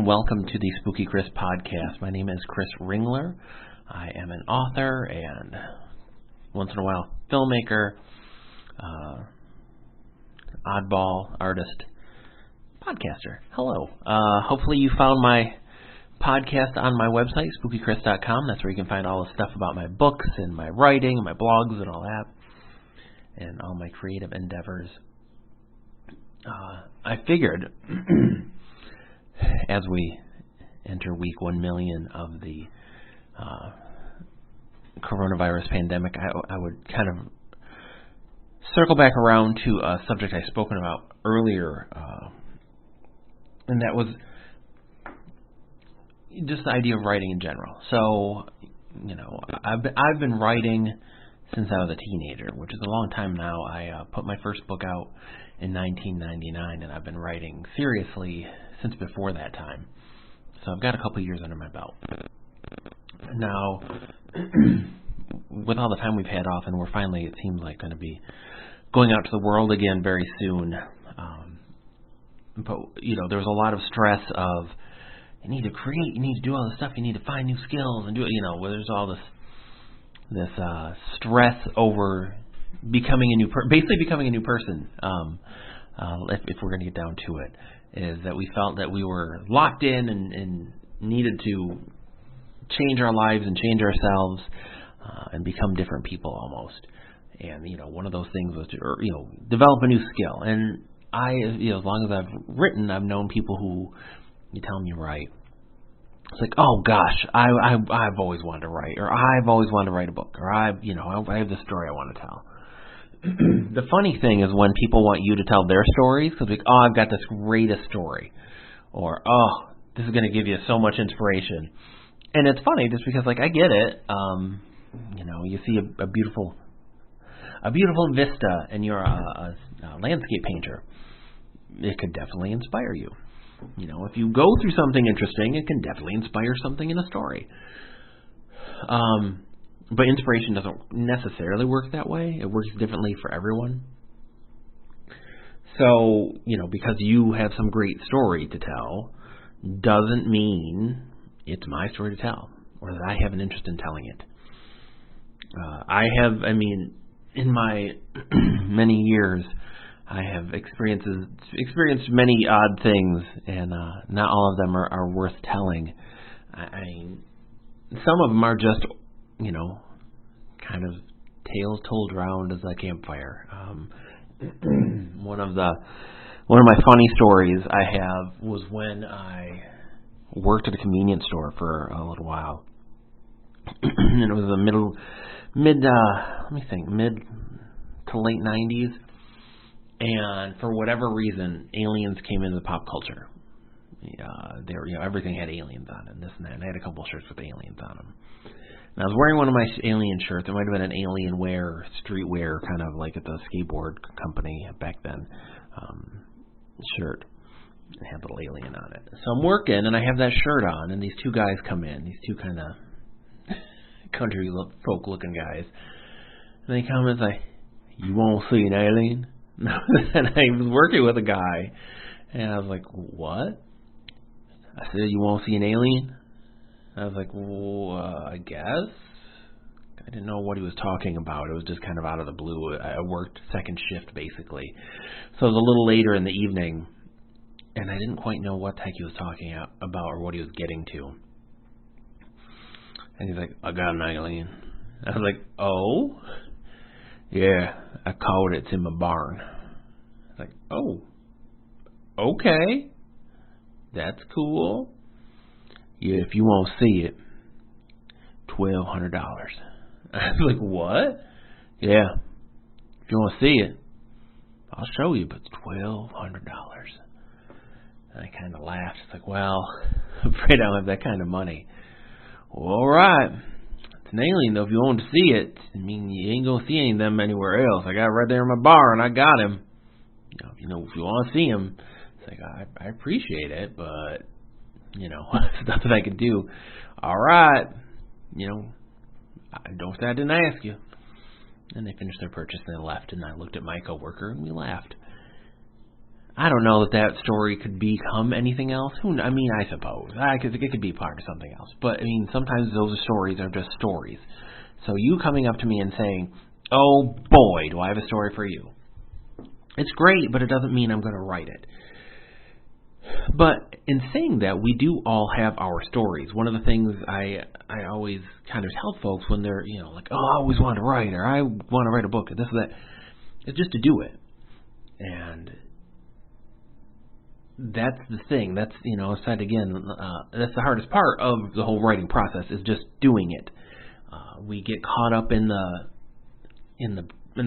and welcome to the Spooky Chris podcast. My name is Chris Ringler. I am an author and once in a while filmmaker, oddball artist, podcaster. Hello. Hopefully you found my podcast on my website, spookychris.com. That's where you can find all the stuff about my books and my writing and my blogs and all that and all my creative endeavors. I figured as we enter week 1 million of the coronavirus pandemic, I would kind of circle back around to a subject I've spoken about earlier, and that was just the idea of writing in general. So, I've been writing since I was a teenager, which is a long time now. I put my first book out in 1999, and I've been writing seriously since before that time. So I've got a couple years under my belt. Now, with all the time we've had off, and we're finally, it seems like, going to be going out to the world again very soon. But, there was a lot of stress of, you need to create, you need to do all this stuff, you need to find new skills, and do it, where there's all this stress over becoming basically becoming a new person, if we're going to get down to it, is that we felt that we were locked in and needed to change our lives and change ourselves and become different people almost. And, one of those things was to, develop a new skill. And I, as long as I've written, I've known people who, you tell them you write, it's like, oh gosh, I've always wanted to write, or I've always wanted to write a book, or I have this story I want to tell. The funny thing is when people want you to tell their stories, because like, oh, I've got this greatest story, or oh, this is going to give you so much inspiration. And it's funny just because, like, I get it. You see a beautiful vista, and you're a landscape painter. It could definitely inspire you. If you go through something interesting, it can definitely inspire something in a story. But inspiration doesn't necessarily work that way. It works differently for everyone. So, because you have some great story to tell, doesn't mean it's my story to tell, or that I have an interest in telling it. In my many years, I have experienced many odd things, and not all of them are worth telling. Some of them are just, kind of tales told around as a campfire. One of my funny stories I have was when I worked at a convenience store for a little while, and it was the mid to late 90s. And for whatever reason, aliens came into the pop culture. Everything had aliens on it, and this and that. And I had a couple of shirts with aliens on them. And I was wearing one of my alien shirts. It might have been an alien wear, streetwear, kind of like at the skateboard company back then, shirt. It had a little alien on it. So I'm working, and I have that shirt on, and these two guys come in, these two kind of country folk looking guys. And they come and say, "You won't see an alien?" And I was working with a guy, and I was like, "What?" I said, "You won't see an alien?" I was like, "Well, I guess." I didn't know what he was talking about. It was just kind of out of the blue. I worked second shift, basically. So it was a little later in the evening, and I didn't quite know what the heck he was talking about or what he was getting to. And he's like, "I got an alien." I was like, "Oh? Yeah, I caught it. It's in my barn." It's like, "Oh, okay. That's cool. Yeah, if you want to see it, $1,200. I was like, "What?" "Yeah, if you want to see it, I'll show you, but it's $1,200. And I kind of laughed. It's like, "Well, I'm afraid I don't have that kind of money." "Well, all right. It's an alien, though. If you want to see it, you ain't going to see any of them anywhere else. I got it right there in my barn. I got him. If you want to see him." It's like, I appreciate it, but, it's nothing I can do. "All right. Don't say I didn't ask you." And they finished their purchase and they left, and I looked at my coworker and we laughed. I don't know that story could become anything else. I suppose. It could be part of something else. But, sometimes those stories are just stories. So you coming up to me and saying, oh boy, do I have a story for you. It's great, but it doesn't mean I'm going to write it. But in saying that, we do all have our stories. One of the things I always kind of tell folks when they're, like, oh, I always want to write, or I want to write a book, or this or that, is just to do it. And that's the thing. That's, aside again, that's the hardest part of the whole writing process is just doing it. We get caught up in the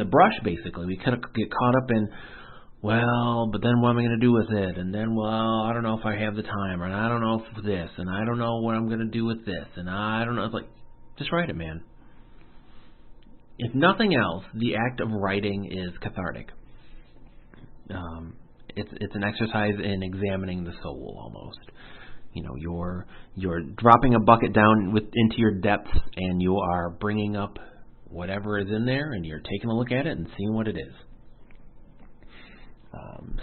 brush, basically. We kind of get caught up in, well, but then what am I going to do with it? And then, well, I don't know if I have the time, or I don't know if this, and I don't know what I'm going to do with this, and I don't know. It's like, just write it, man. If nothing else, the act of writing is cathartic. It's an exercise in examining the soul, almost. You're dropping a bucket down into your depths, and you are bringing up whatever is in there, and you're taking a look at it and seeing what it is.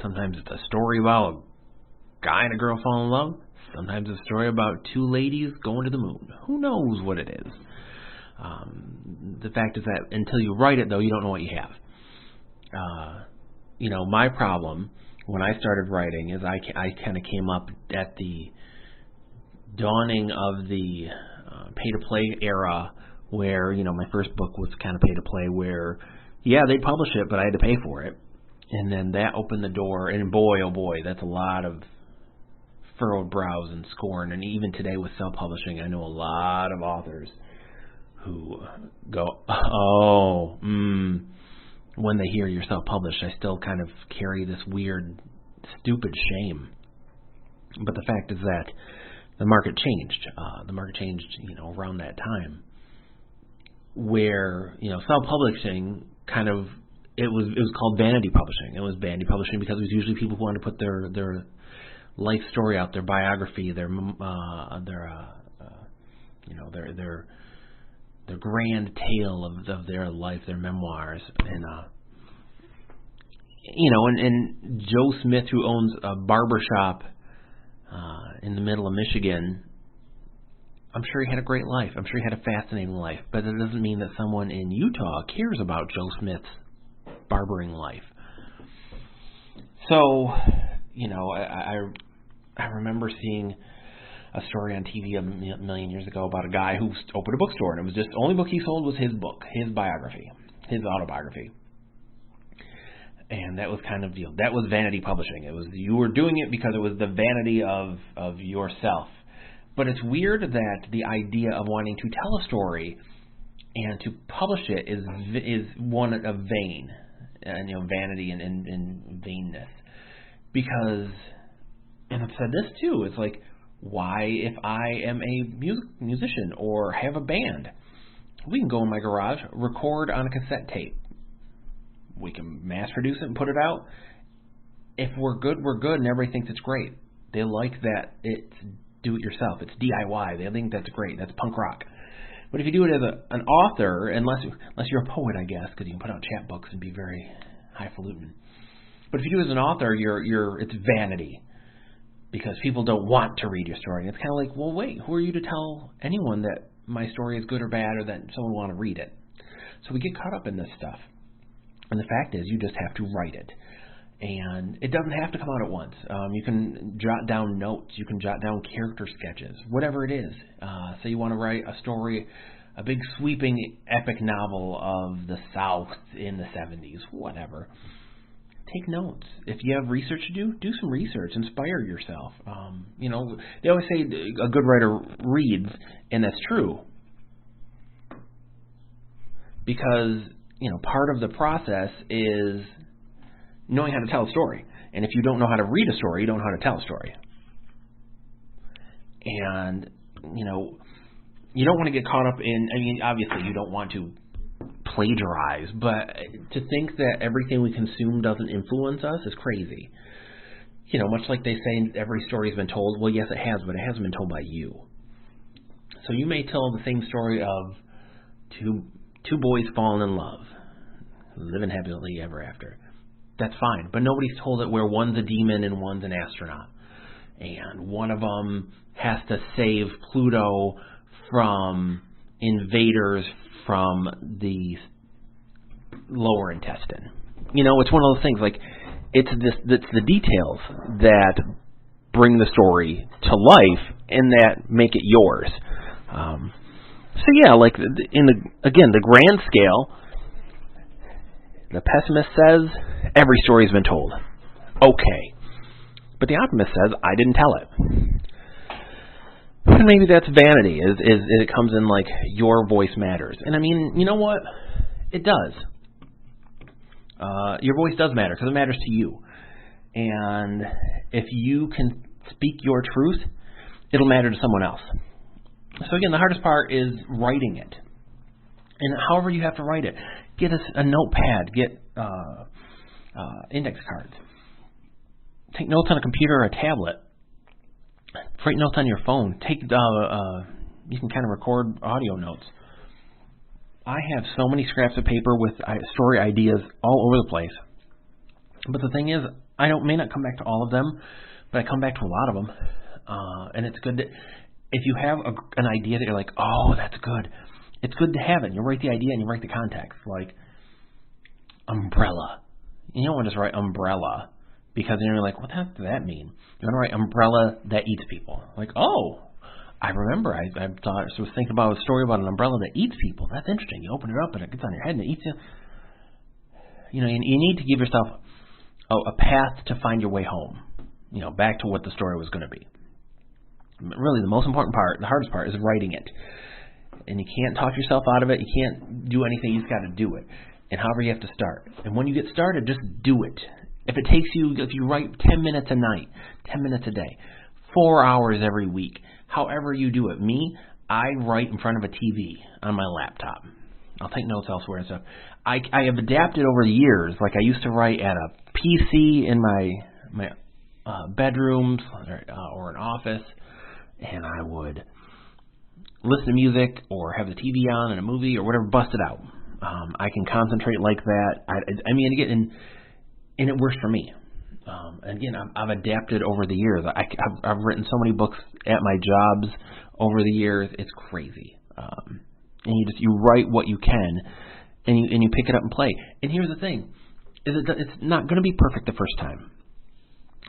Sometimes it's a story about a guy and a girl fall in love. Sometimes it's a story about two ladies going to the moon. Who knows what it is? The fact is that until you write it, though, you don't know what you have. My problem when I started writing is I kind of came up at the dawning of the pay-to-play era where, my first book was kind of pay-to-play where, yeah, they'd publish it, but I had to pay for it. And then that opened the door, and boy, oh boy, that's a lot of furrowed brows and scorn. And even today with self-publishing, I know a lot of authors who go, when they hear you're self-published, I still kind of carry this weird, stupid shame. But the fact is that the market changed. The market changed, around that time, where self-publishing kind of it was called vanity publishing. It was vanity publishing because it was usually people who wanted to put their life story out, their biography, their grand tale of their life, their memoirs, and Joe Smith, who owns a barber shop in the middle of Michigan, I'm sure he had a great life. I'm sure he had a fascinating life, but it doesn't mean that someone in Utah cares about Joe Smith's barbering life. So, I remember seeing a story on TV a million years ago about a guy who opened a bookstore, and it was just the only book he sold was his book, his biography, his autobiography. And that was kind of that was vanity publishing. It was you were doing it because it was the vanity of yourself. But it's weird that the idea of wanting to tell a story and to publish it is one of vain, and vanity and vainness. Because, and I've said this too, it's like, why, if I am a musician or have a band, we can go in my garage, record on a cassette tape. We can mass produce it and put it out. If we're good, we're good, and everybody thinks it's great. They like that it's do-it-yourself. It's DIY. They think that's great. That's punk rock. But if you do it as an author, unless you're a poet, I guess, because you can put out chapbooks and be very highfalutin. But if you do it as an author, it's vanity, because people don't want to read your story. It's kind of like, well, wait, who are you to tell anyone that my story is good or bad, or that someone will want to read it? So we get caught up in this stuff. And the fact is, you just have to write it. And it doesn't have to come out at once. You can jot down notes. You can jot down character sketches, whatever it is. Say you want to write a story, a big sweeping epic novel of the South in the 70s, whatever. Take notes. If you have research to do some research. Inspire yourself. They always say a good writer reads, and that's true. Because, part of the process is knowing how to tell a story. And if you don't know how to read a story, you don't know how to tell a story. And, you don't want to get caught up in, obviously you don't want to plagiarize, but to think that everything we consume doesn't influence us is crazy. Much like they say every story has been told. Well, yes, it has, but it hasn't been told by you. So you may tell the same story of two boys falling in love, living happily ever after. That's fine. But nobody's told it where one's a demon and one's an astronaut. And one of them has to save Pluto from invaders from the lower intestine. It's one of those things, like, it's the details that bring the story to life and that make it yours. So yeah, like the grand scale, the pessimist says every story's been told. Okay. But the optimist says I didn't tell it. And maybe that's vanity, is it comes in like your voice matters. And I mean, you know what? It does. Your voice does matter because it matters to you. And if you can speak your truth, it'll matter to someone else. So again, the hardest part is writing it. And however you have to write it, get a notepad, get index cards. Take notes on a computer or a tablet. Write notes on your phone. You can kind of record audio notes. I have so many scraps of paper with story ideas all over the place. But the thing is, I may not come back to all of them, but I come back to a lot of them. And it's good that if you have an idea that you're like, oh, that's good, it's good to have it. You write the idea and you write the context. Like, umbrella. You don't want to just write umbrella because then you're like, what does that mean? You want to write umbrella that eats people. Like, oh, I remember I was thinking about a story about an umbrella that eats people. That's interesting. You open it up and it gets on your head and it eats you. You need to give yourself a path to find your way home. Back to what the story was going to be. Really, the most important part, the hardest part, is writing it. And you can't talk yourself out of it. You can't do anything. You just got to do it. And however you have to start. And when you get started, just do it. If you write 10 minutes a night, 10 minutes a day, 4 hours every week, however you do it. I write in front of a TV on my laptop. I'll take notes elsewhere and stuff. I have adapted over the years. Like, I used to write at a PC in my bedrooms or an office, and I would listen to music or have the TV on in a movie or whatever, bust it out. I can concentrate like that. And it works for me. Again, I've adapted over the years. I've written so many books at my jobs over the years. It's crazy. And you write what you can, and you pick it up and play. And here's the thing: it's not going to be perfect the first time.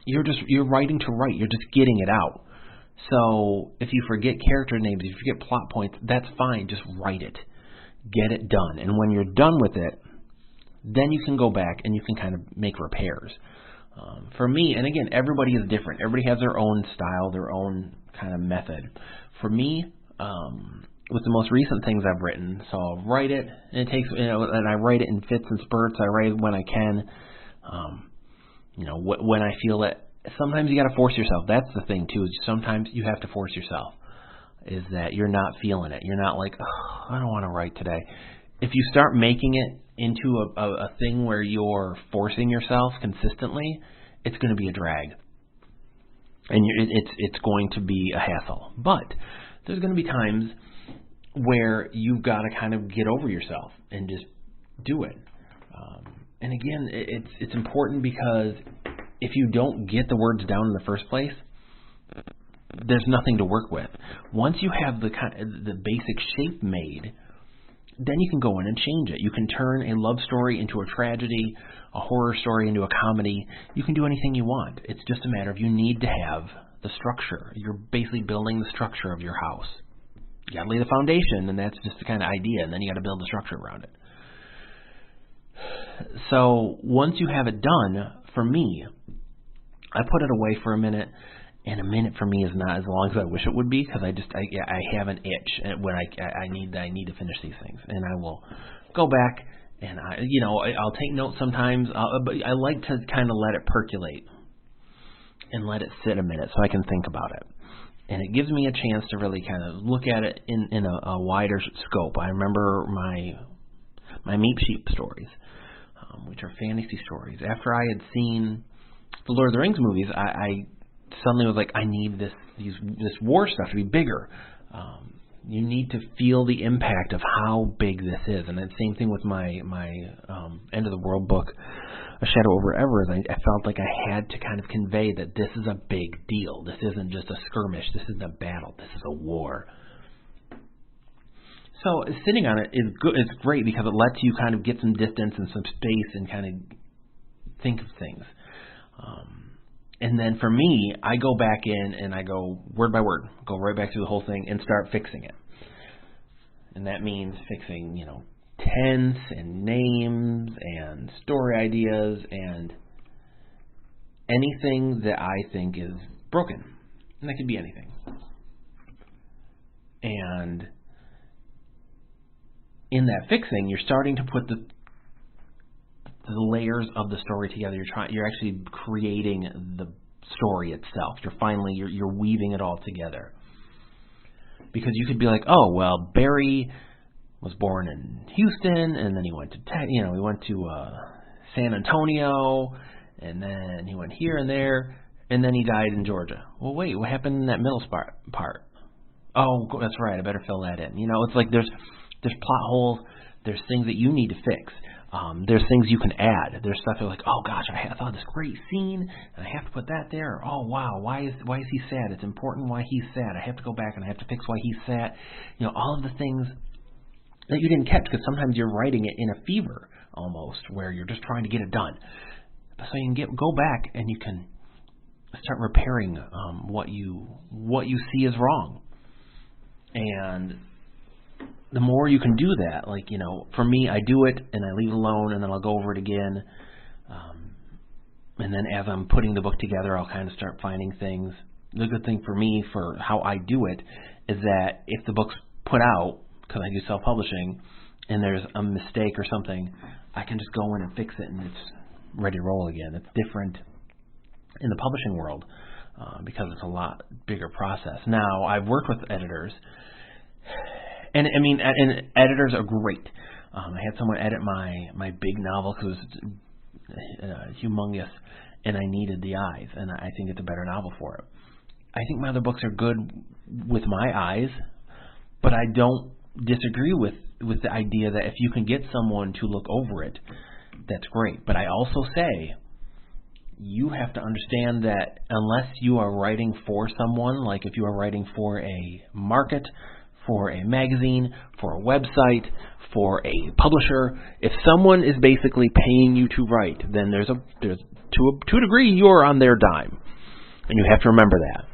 You're writing to write. You're just getting it out. So if you forget character names, if you forget plot points, that's fine. Just write it. Get it done. And when you're done with it, then you can go back and you can kind of make repairs. For me, and again, everybody is different. Everybody has their own style, their own kind of method. For me, with the most recent things I've written, so I'll write it, and it takes, and I write it in fits and spurts. I write it when I can, when I feel it. Sometimes you got to force yourself. That's the thing too. Is sometimes you have to force yourself. Is that you're not feeling it. You're not like, oh, I don't want to write today. If you start making it into a thing where you're forcing yourself consistently, it's going to be a drag, and it's going to be a hassle. But there's going to be times where you've got to kind of get over yourself and just do it. And again, it's important because if you don't get the words down in the first place, there's nothing to work with. Once you have the basic shape made, then you can go in and change it. You can turn a love story into a tragedy, a horror story into a comedy. You can do anything you want. It's just a matter of you need to have the structure. You're basically building the structure of your house. You got to lay the foundation, and that's just the kind of idea, and then you got to build the structure around it. So once you have it done, for me, I put it away for a minute. And a minute for me is not as long as I wish it would be because I have an itch when I need to finish these things, and I will go back and I'll take notes sometimes, but I like to kind of let it percolate and let it sit a minute so I can think about it, and it gives me a chance to really kind of look at it in a wider scope. I remember my Meep Sheep stories, which are fantasy stories. After I had seen the Lord of the Rings movies, I suddenly was like, I need this war stuff to be bigger. You need to feel the impact of how big this is. And the same thing with my End of the World book, A Shadow Over Everest. I felt like I had to kind of convey that this is a big deal. This isn't just a skirmish. This isn't a battle. This is a war. So sitting on it is good. It's great because it lets you kind of get some distance and some space and kind of think of things. And then for me, I go back in and I go word by word, go right back through the whole thing and start fixing it. And that means fixing, tense and names and story ideas and anything that I think is broken. And that could be anything. And in that fixing, you're starting to put the layers of the story together. You're actually creating the story itself. You're weaving it all together. Because you could be like, oh well, Barry was born in Houston, and then he went to San Antonio, and then he went here and there, and then he died in Georgia. Well, wait, what happened in that middle part? Oh, that's right. I better fill that in. It's like there's plot holes. There's things that you need to fix. There's things you can add. There's stuff you're like, oh gosh, I thought this great scene, and I have to put that there. Oh wow, why is he sad? It's important why he's sad. I have to go back and I have to fix why he's sad. All of the things that you didn't catch because sometimes you're writing it in a fever almost, where you're just trying to get it done. So you can go back and you can start repairing what you see is wrong, and the more you can do that, for me, I do it and I leave it alone and then I'll go over it again. And then as I'm putting the book together, I'll kind of start finding things. The good thing for me for how I do it is that if the book's put out, because I do self-publishing, and there's a mistake or something, I can just go in and fix it and it's ready to roll again. It's different in the publishing world because it's a lot bigger process. Now, I've worked with editors. And editors are great. I had someone edit my big novel because it was humongous, and I needed the eyes, and I think it's a better novel for it. I think my other books are good with my eyes, but I don't disagree with the idea that if you can get someone to look over it, that's great. But I also say you have to understand that unless you are writing for someone, like if you are writing for a market, for a magazine, for a website, for a publisher, if someone is basically paying you to write, then there's to a degree you're on their dime, and you have to remember that.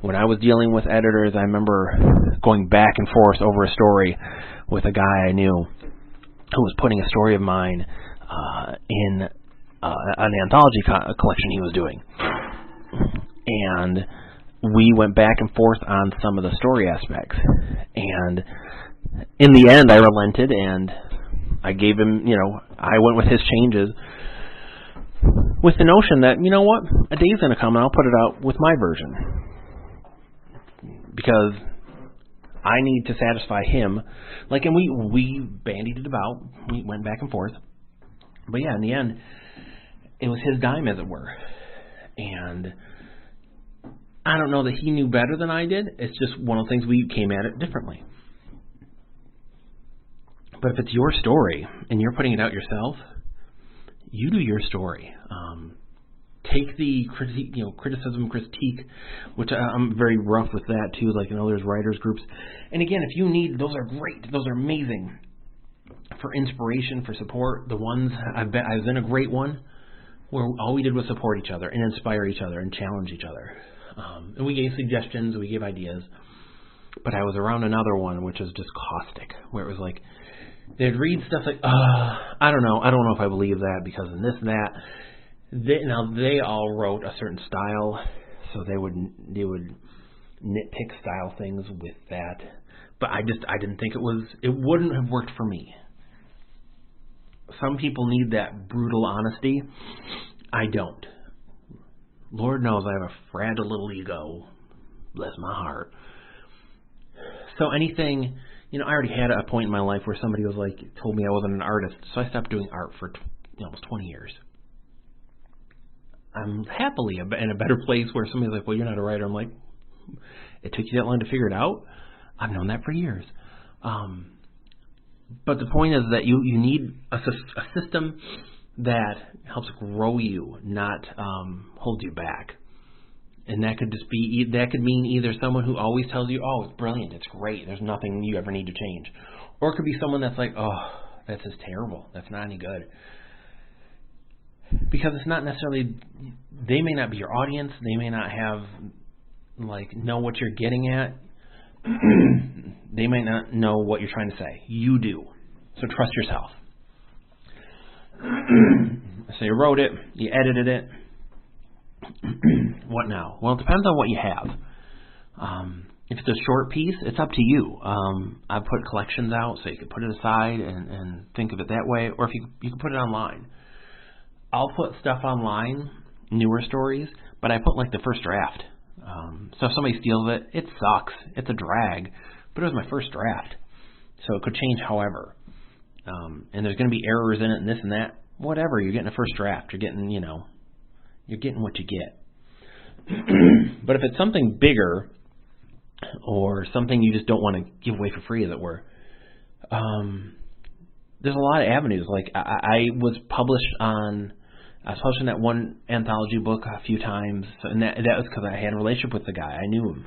When I was dealing with editors, I remember going back and forth over a story with a guy I knew who was putting a story of mine in an anthology collection he was doing, and we went back and forth on some of the story aspects, and in the end I relented and I gave him, I went with his changes with the notion that, what, a day's going to come and I'll put it out with my version because I need to satisfy him. And we bandied it about, we went back and forth, but yeah, in the end it was his dime, as it were, and I don't know that he knew better than I did. It's just one of the things we came at it differently. But if it's your story and you're putting it out yourself, you do your story. Take the criticism, critique, which I'm very rough with that too. There's writers groups, and again, if you need, those are great. Those are amazing for inspiration, for support. The ones I was in a great one where all we did was support each other and inspire each other and challenge each other. And we gave suggestions, we gave ideas, but I was around another one which was just caustic, where it was like they'd read stuff like, I don't know if I believe that because of this and that. They all wrote a certain style, so they would nitpick style things with that, but I didn't think it wouldn't have worked for me. Some people need that brutal honesty. I don't. Lord knows I have a fragile little ego. Bless my heart. So anything, I already had a point in my life where somebody told me I wasn't an artist, so I stopped doing art for almost 20 years. I'm happily in a better place where somebody's like, well, you're not a writer. I'm like, it took you that long to figure it out? I've known that for years. But the point is that you need a system that helps grow you, not hold you back. And that could mean either someone who always tells you, oh, it's brilliant, it's great, there's nothing you ever need to change. Or it could be someone that's like, oh, that's just terrible, that's not any good. Because it's not necessarily, they may not be your audience, they may not have, know what you're getting at. They may not know what you're trying to say. You do. So trust yourself. So you wrote it, you edited it. What now? Well, it depends on what you have. If it's a short piece, it's up to you. I put collections out, so you can put it aside and think of it that way, or if you can put it online. I'll put stuff online, newer stories, but I put the first draft. So if somebody steals it, it sucks. It's a drag, but it was my first draft, so it could change however. And there's going to be errors in it and this and that. Whatever, you're getting a first draft. You're getting, you're getting what you get. But if it's something bigger or something you just don't want to give away for free, as it were, there's a lot of avenues. I was published in that one anthology book a few times, and that was because I had a relationship with the guy. I knew him.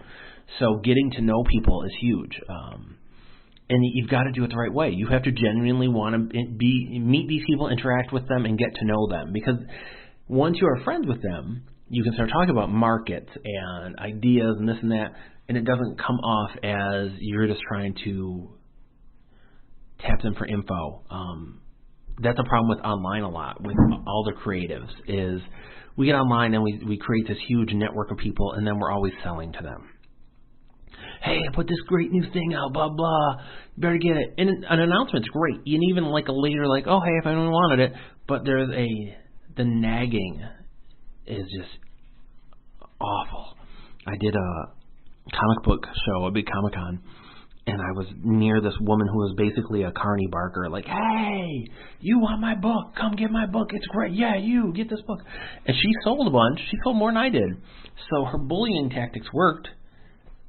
So getting to know people is huge. And you've got to do it the right way. You have to genuinely want to meet these people, interact with them, and get to know them. Because once you are friends with them, you can start talking about markets and ideas and this and that, and it doesn't come off as you're just trying to tap them for info. That's a problem with online a lot, with all the creatives, is we get online and we create this huge network of people, and then we're always selling to them. Hey, I put this great new thing out, blah, blah, you better get it. And an announcement's great. And even a later, oh, hey, if anyone wanted it. But the nagging is just awful. I did a comic book show, a big Comic-Con, and I was near this woman who was basically a carny barker, hey, you want my book? Come get my book. It's great. Yeah, you, get this book. And she sold a bunch. She sold more than I did. So her bullying tactics worked.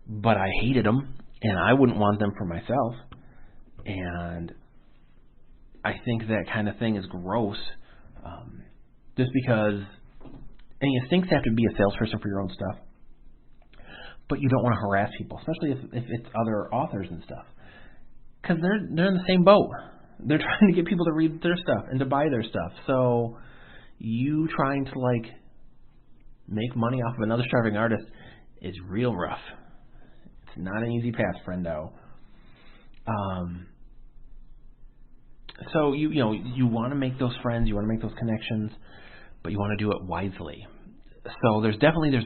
But I hated them, and I wouldn't want them for myself. And I think that kind of thing is gross. Just because, and you think you have to be a salesperson for your own stuff, but you don't want to harass people, especially if it's other authors and stuff, because they're in the same boat. They're trying to get people to read their stuff and to buy their stuff. So you trying to make money off of another starving artist is real rough. Not an easy path, friendo. So you want to make those friends, you want to make those connections, but you want to do it wisely. So there's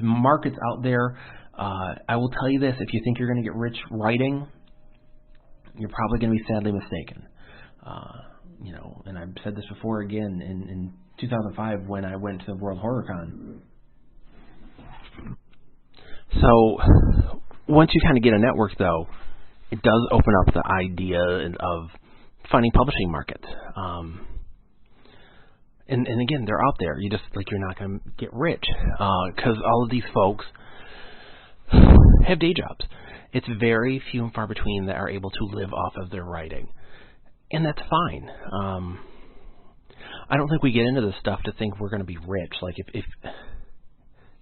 markets out there. I will tell you this: if you think you're going to get rich writing, you're probably going to be sadly mistaken. And I've said this before again in 2005 when I went to World HorrorCon. So once you kind of get a network, though, it does open up the idea of finding publishing markets. And again, they're out there. You're not going to get rich because all of these folks have day jobs. It's very few and far between that are able to live off of their writing, and that's fine. I don't think we get into this stuff to think we're going to be rich.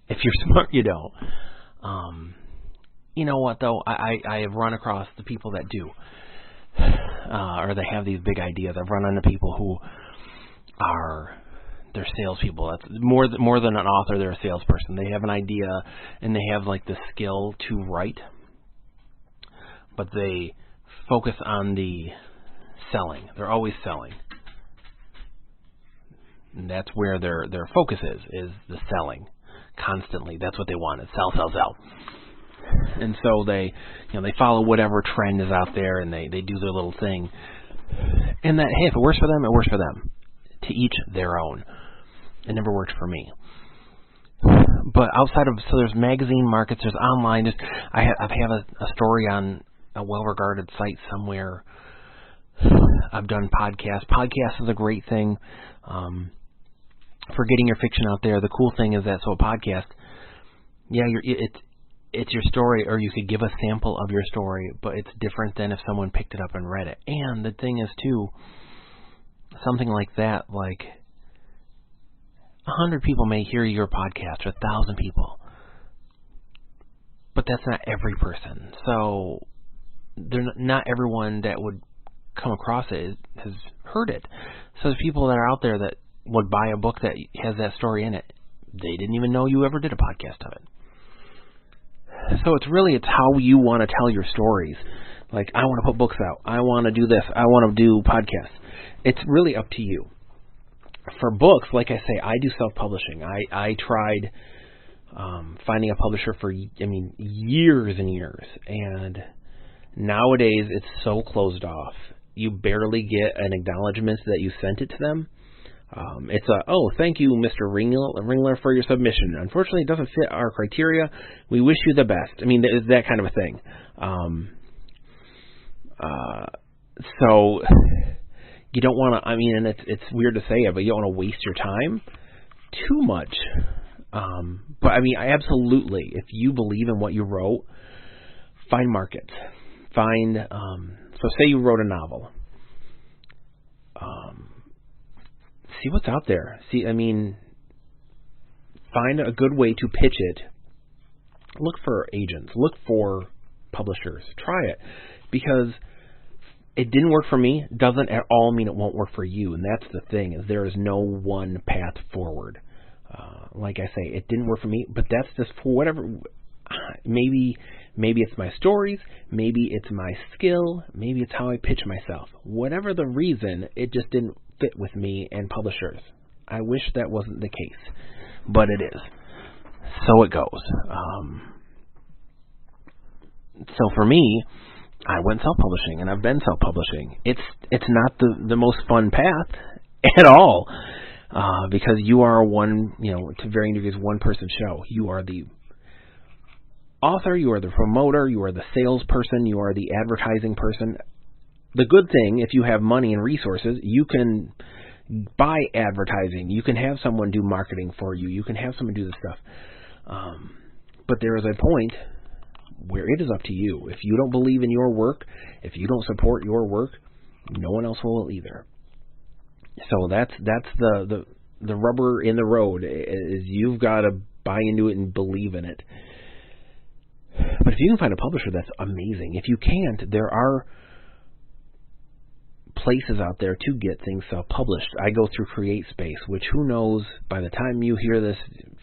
If you're smart, you don't. You know what, though? I have run across the people that do, or they have these big ideas. I've run into people who they're salespeople. That's more than an author. They're a salesperson. They have an idea, and they have the skill to write, but they focus on the selling. They're always selling, and that's where their focus is the selling constantly. That's what they want: is sell, sell, sell. And so they follow whatever trend is out there, and they do their little thing. And that, hey, if it works for them, it works for them. To each their own. It never worked for me. But outside of, so there's magazine markets, there's online. I have a story on a well-regarded site somewhere. I've done podcasts. Podcasts is a great thing for getting your fiction out there. The cool thing is that, so a podcast, yeah, it's your story, or you could give a sample of your story, but it's different than if someone picked it up and read it. And the thing is, too, something like that, like 100 people may hear your podcast, or 1,000 people, but that's not every person. So not everyone that would come across it has heard it. So there's people that are out there that would buy a book that has that story in it. They didn't even know you ever did a podcast of it. So it's how you want to tell your stories. Like, I want to put books out. I want to do this. I want to do podcasts. It's really up to you. For books, like I say, I do self-publishing. I tried finding a publisher for, years and years. And nowadays, it's so closed off. You barely get an acknowledgement that you sent it to them. It's thank you, Mr. Ringler, for your submission. Unfortunately, it doesn't fit our criteria. We wish you the best. It's that kind of a thing. So you don't want to, and it's weird to say it, but you don't want to waste your time too much. But I absolutely, if you believe in what you wrote, find markets. So say you wrote a novel. See what's out there. Find a good way to pitch it. Look for agents. Look for publishers. Try it. Because it didn't work for me doesn't at all mean it won't work for you. And that's the thing, is there is no one path forward. Like I say, it didn't work for me, but that's just for whatever. Maybe it's my stories. Maybe it's my skill. Maybe it's how I pitch myself. Whatever the reason, it just didn't fit with me and publishers. I wish that wasn't the case, but it is. So it goes. So for me, I went self-publishing, and I've been self-publishing. It's not the most fun path at all, because you are to varying degrees, one-person show. You are the author, you are the promoter, you are the salesperson, you are the advertising person. The good thing, if you have money and resources, you can buy advertising. You can have someone do marketing for you. You can have someone do this stuff. But there is a point where it is up to you. If you don't believe in your work, if you don't support your work, no one else will either. So that's the rubber in the road, is you've got to buy into it and believe in it. But if you can find a publisher, that's amazing. If you can't, there are places out there to get things self-published. I go through CreateSpace, which who knows, by the time you hear this,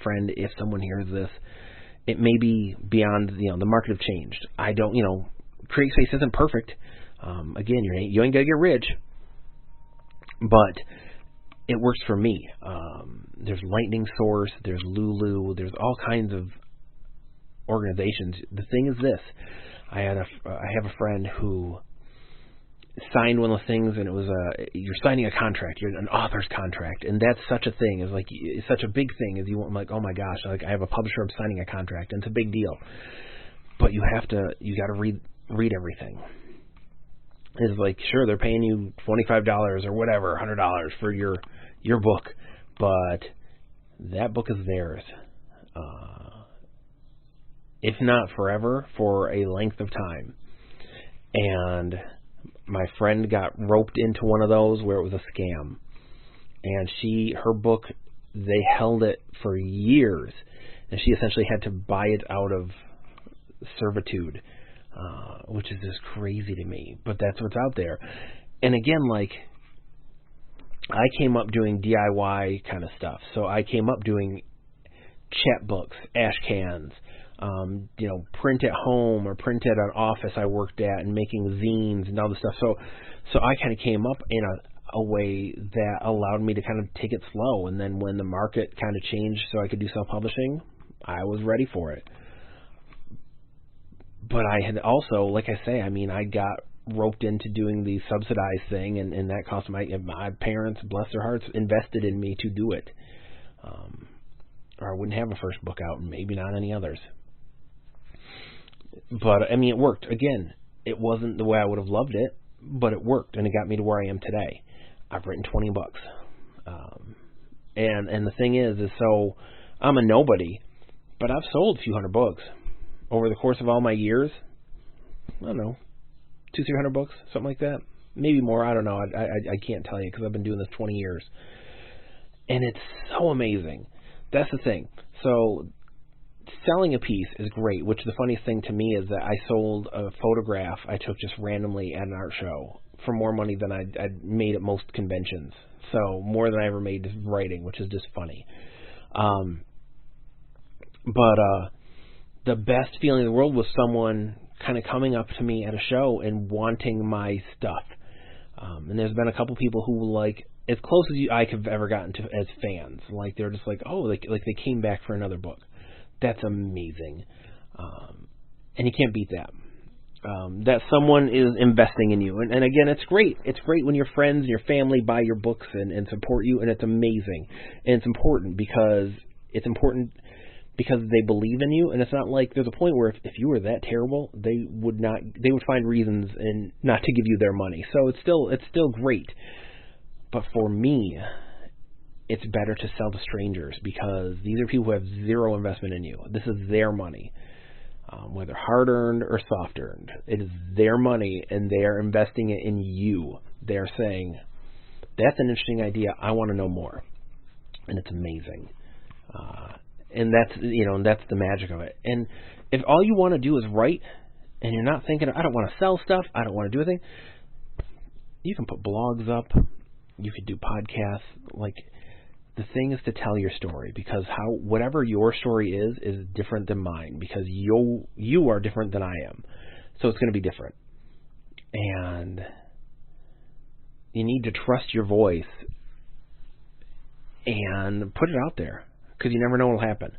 friend, if someone hears this, it may be beyond, the market have changed. I don't, CreateSpace isn't perfect. Again, you ain't gonna get rich, but it works for me. There's Lightning Source, there's Lulu, there's all kinds of organizations. The thing is this: I have a friend who signed one of the things, and it was you're signing a contract, you're an author's contract, and that's such a thing. It's such a big thing. Is I'm like, oh my gosh, like I have a publisher, I'm signing a contract, and it's a big deal. But you got to read everything. It's like, sure, they're paying you $25 or whatever, $100 for your book, but that book is theirs. If not forever, for a length of time. And my friend got roped into one of those where it was a scam. And her book, they held it for years. And she essentially had to buy it out of servitude, which is just crazy to me. But that's what's out there. And again, like, I came up doing DIY kind of stuff. So I came up doing chapbooks, ash cans, print at home or print at an office I worked at, and making zines and all this stuff. So I kind of came up in a way that allowed me to kind of take it slow. And then when the market kind of changed so I could do self-publishing, I was ready for it. But I had also, like I say, I got roped into doing the subsidized thing, and that cost my parents, bless their hearts, invested in me to do it. Or I wouldn't have a first book out, and maybe not any others. But, it worked. Again, it wasn't the way I would have loved it, but it worked, and it got me to where I am today. I've written 20 books. And the thing is so I'm a nobody, but I've sold a few hundred books over the course of all my years, I don't know, 200-300 books, something like that. Maybe more, I don't know. I can't tell you because I've been doing this 20 years. And it's so amazing. That's the thing. So selling a piece is great, which the funniest thing to me is that I sold a photograph I took just randomly at an art show for more money than I'd made at most conventions. So more than I ever made writing, which is just funny. But the best feeling in the world was someone kind of coming up to me at a show and wanting my stuff. And there's been a couple people who like as close as I have ever gotten to as fans. Like they're just like, oh, like they came back for another book. That's amazing. And you can't beat that. That someone is investing in you. And again, it's great. It's great when your friends and your family buy your books and support you, and it's amazing. And it's important because they believe in you, and it's not like there's a point where if you were that terrible, they would find reasons and not to give you their money. So it's still great. But for me, it's better to sell to strangers because these are people who have zero investment in you. This is their money, whether hard-earned or soft-earned. It is their money, and they are investing it in you. They're saying, that's an interesting idea. I want to know more. And it's amazing. And that's the magic of it. And if all you want to do is write, and you're not thinking, I don't want to sell stuff, I don't want to do anything, you can put blogs up, you could do podcasts. Like, the thing is to tell your story, because whatever your story is different than mine, because you are different than I am. So it's going to be different. And you need to trust your voice and put it out there. Because you never know what will happen.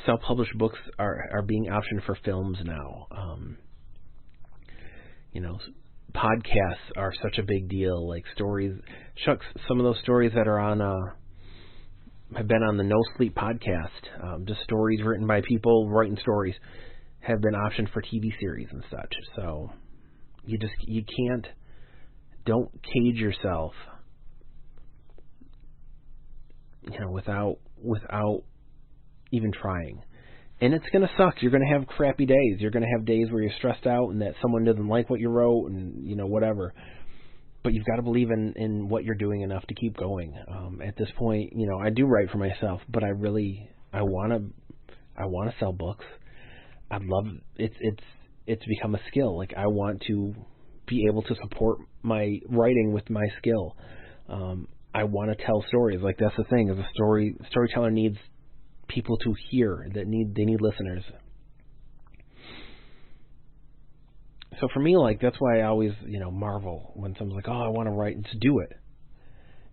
Self-published books are being optioned for films now. Podcasts are such a big deal. Like stories, some of those stories that are on have been on the No Sleep podcast. Just stories written by people writing stories have been optioned for TV series and such. So you can't. Don't cage yourself. Without even trying. And it's going to suck. You're going to have crappy days. You're going to have days where you're stressed out and that someone doesn't like what you wrote and, whatever. But you've got to believe in what you're doing enough to keep going. At this point, I do write for myself, but I want to sell books. I'd love it's become a skill. Like, I want to be able to support my writing with my skill. I want to tell stories. Like, that's the thing, is storyteller needs people to hear, they need listeners. So for me, like, that's why I always, marvel when someone's like, oh, I want to write. Just do it.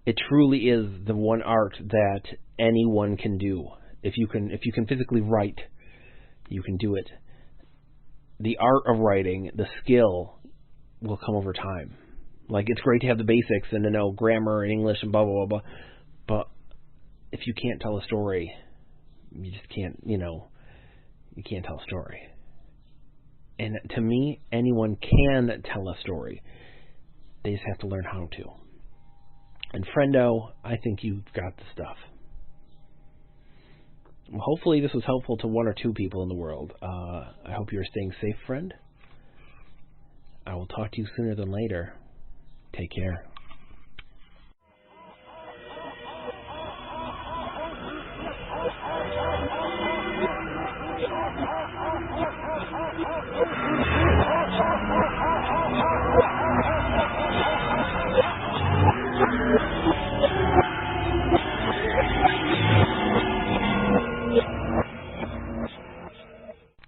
It truly is the one art that anyone can do. If you can physically write, you can do it. The art of writing, the skill, will come over time. Like, it's great to have the basics and to know grammar and English and blah, blah, blah, blah. But if you can't tell a story, you just can't, you can't tell a story. And to me, anyone can tell a story. They just have to learn how to. And friendo, I think you've got the stuff. Well, hopefully this was helpful to one or two people in the world. I hope you're staying safe, friend. I will talk to you sooner than later. Take care.